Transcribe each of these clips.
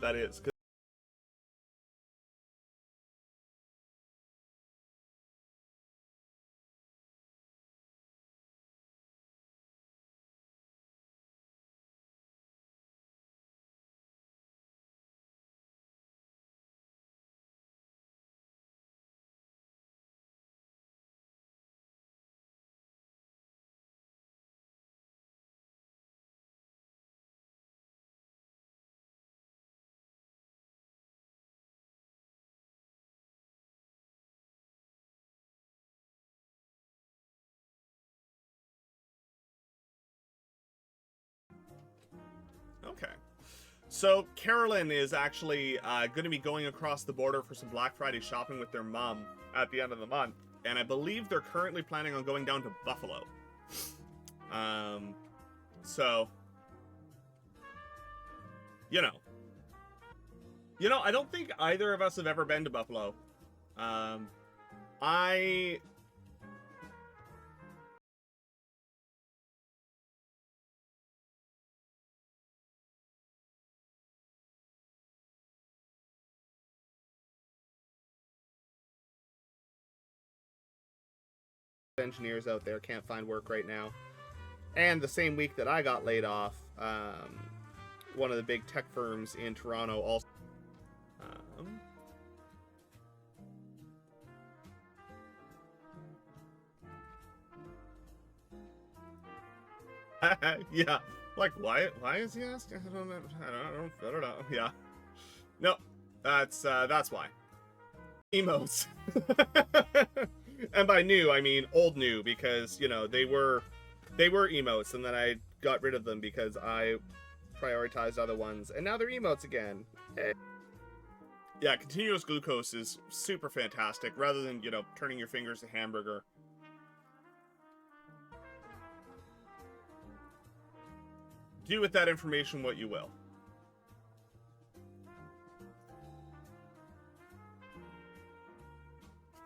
That is. Okay. So Carolyn is actually going to be going across the border for some Black Friday shopping with their mom at the end of the month, and I believe they're currently planning on going down to Buffalo. So, you know, I don't think either of us have ever been to Buffalo. I engineers out there can't find work right now. And the same week that I got laid off, one of the big tech firms in Toronto also. Yeah, like why? Why is he asking? I don't know. I don't know. Yeah, no, that's why. Emotes, and by new I mean old new, because they were emotes, and then I got rid of them because I prioritized other ones, and now they're emotes again. Yeah, continuous glucose is super fantastic, rather than turning your fingers to hamburger. Do with that information what you will.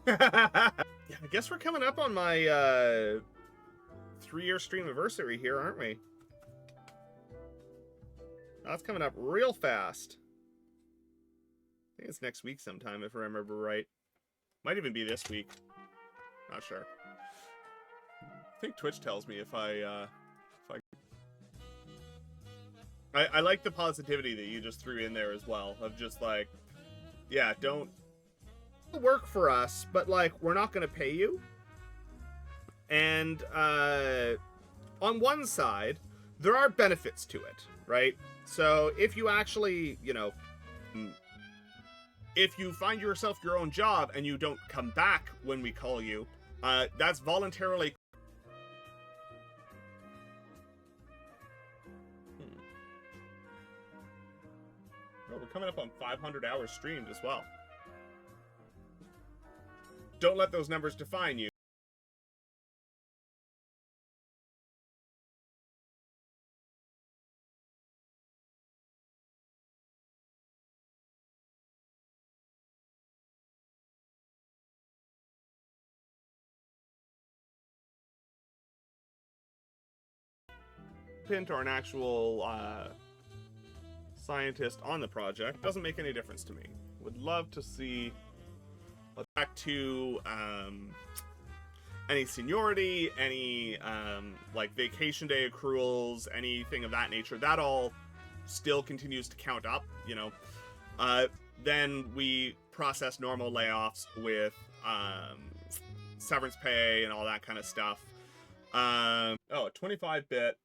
Yeah, I guess we're coming up on my 3-year stream anniversary here, aren't we? That's coming up real fast. I think it's next week sometime, if I remember right. Might even be this week. Not sure. I think Twitch tells me if I I like the positivity that you just threw in there as well, of just like, yeah, don't work for us, but like we're not going to pay you. And on one side, there are benefits to it, right? So if you actually, if you find yourself your own job and you don't come back when we call you, that's voluntarily. Oh, we're coming up on 500 hours streamed as well. Don't let those numbers define you. Or an actual scientist on the project doesn't make any difference to me. Would love to see back to any seniority, any like vacation day accruals, anything of that nature. That all still continues to count up, then we process normal layoffs with severance pay and all that kind of stuff. Oh, 25-bit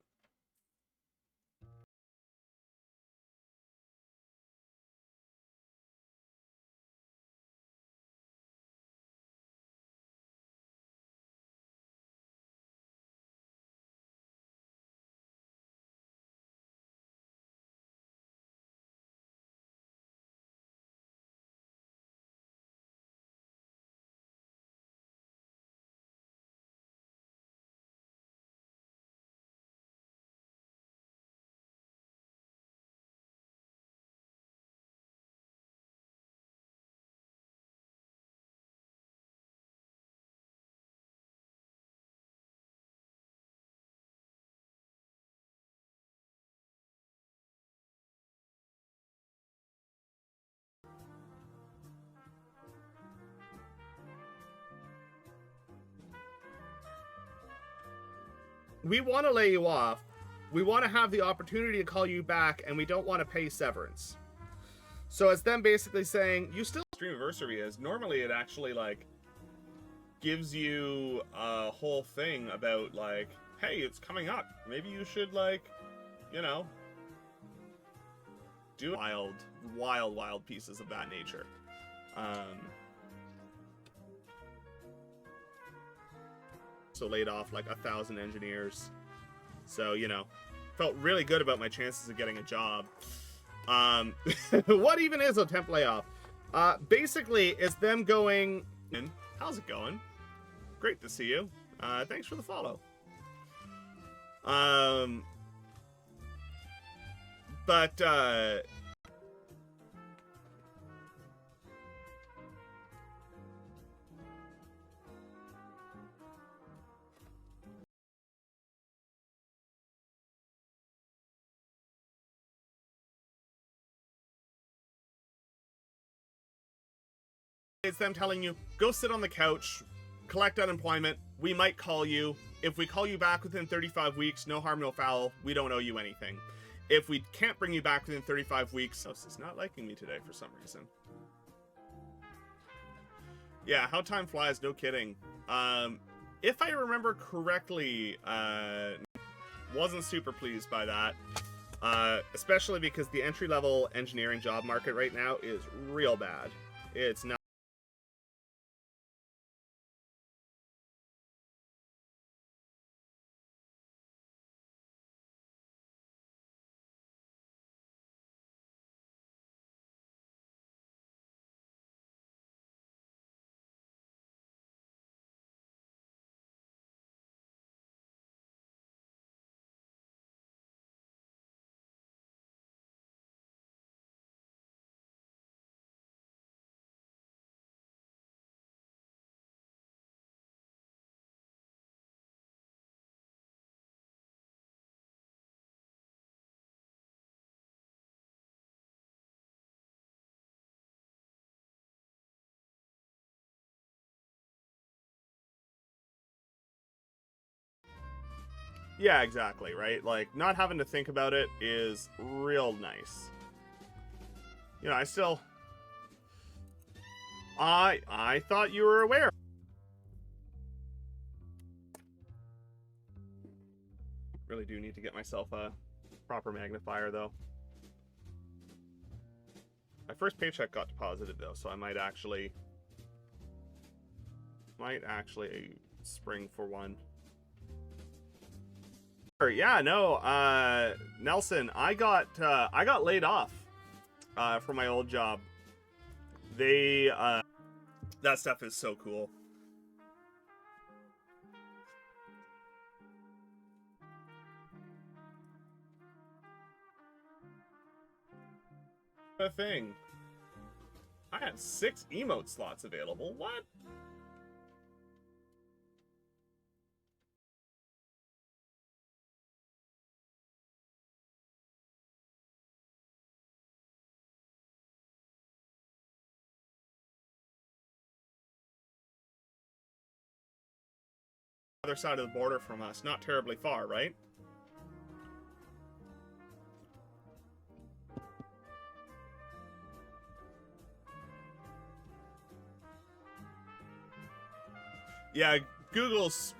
we want to lay you off. We want to have the opportunity to call you back, and we don't want to pay severance. So it's them basically saying, you still... Stream anniversary is, normally it actually, like, gives you a whole thing about, like, hey, it's coming up. Maybe you should, like, you know, do wild pieces of that nature. So laid off like 1,000 engineers. So, you know, felt really good about my chances of getting a job. What even is a temp layoff? Basically, it's them going, how's it going? Great to see you. Thanks for the follow. It's them telling you, go sit on the couch, collect unemployment, we might call you. If we call you back within 35 weeks, no harm, no foul, we don't owe you anything. If we can't bring you back within 35 weeks... This is not liking me today for some reason. Yeah, how time flies, no kidding. If I remember correctly, wasn't super pleased by that. Especially because the entry-level engineering job market right now is real bad. It's not... Yeah, exactly, right? Like, not having to think about it is real nice. You know, I thought you were aware. Really do need to get myself a proper magnifier, though. My first paycheck got deposited, though, so I might actually spring for one. Yeah, no, Nelson, I got laid off from my old job. That stuff is so cool. A thing. I had 6 emote slots available. What? Other side of the border from us, not terribly far, right? Yeah, Google's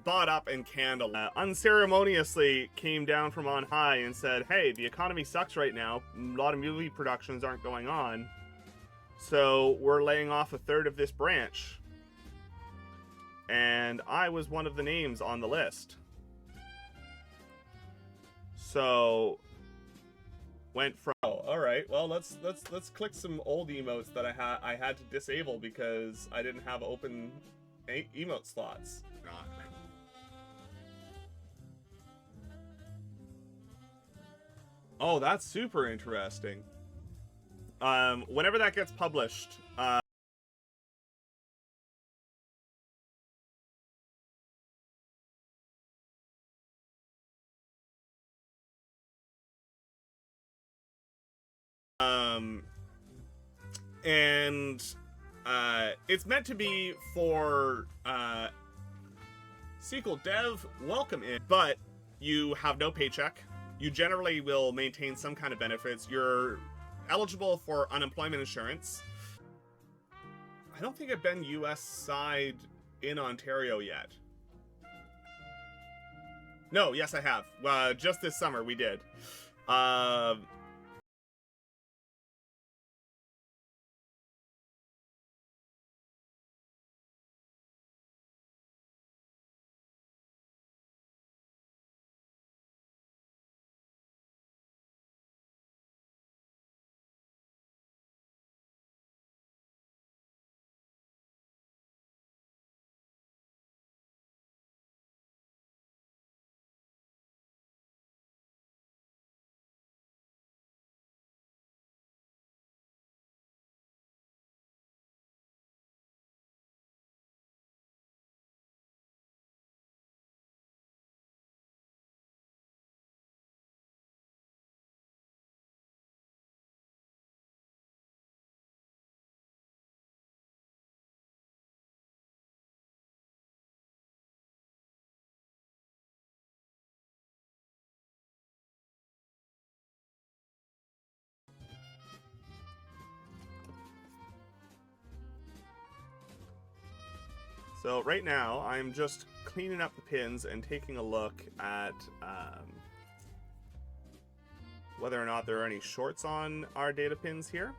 bought up and canned unceremoniously came down from on high and said, hey, the economy sucks right now, a lot of movie productions aren't going on, so we're laying off 1/3 of this branch. And I was one of the names on the list. So went from, oh, all right, well, let's click some old emotes that I had to disable because I didn't have open emote slots. God. Oh, that's super interesting. Whenever that gets published, and it's meant to be for SQL Dev, welcome in, but you have no paycheck. You generally will maintain some kind of benefits. You're eligible for unemployment insurance. I don't think I've been US side in Ontario yet. No, yes I have. Just this summer we did. So right now, I'm just cleaning up the pins and taking a look at whether or not there are any shorts on our data pins here.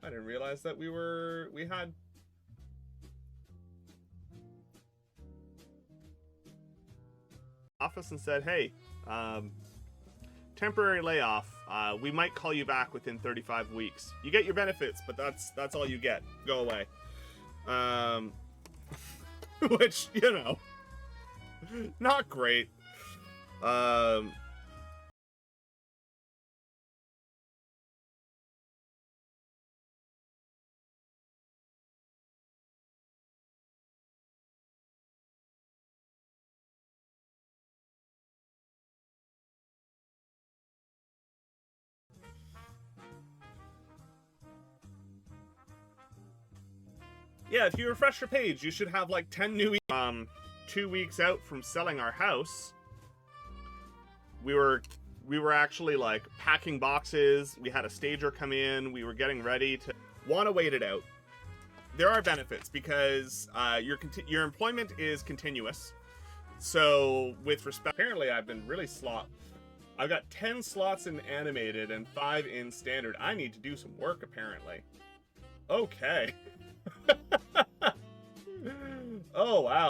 I didn't realize that we had office and said, hey, temporary layoff. We might call you back within 35 weeks. You get your benefits, but that's all you get. Go away. Which, you know, not great. Yeah, if you refresh your page, you should have like 10 new 2 weeks out from selling our house. We were actually like packing boxes. We had a stager come in. We were getting ready to want to wait it out. There are benefits because your employment is continuous. So with respect, apparently I've been really I've got 10 slots in animated and 5 in standard. I need to do some work apparently. Okay. Oh wow.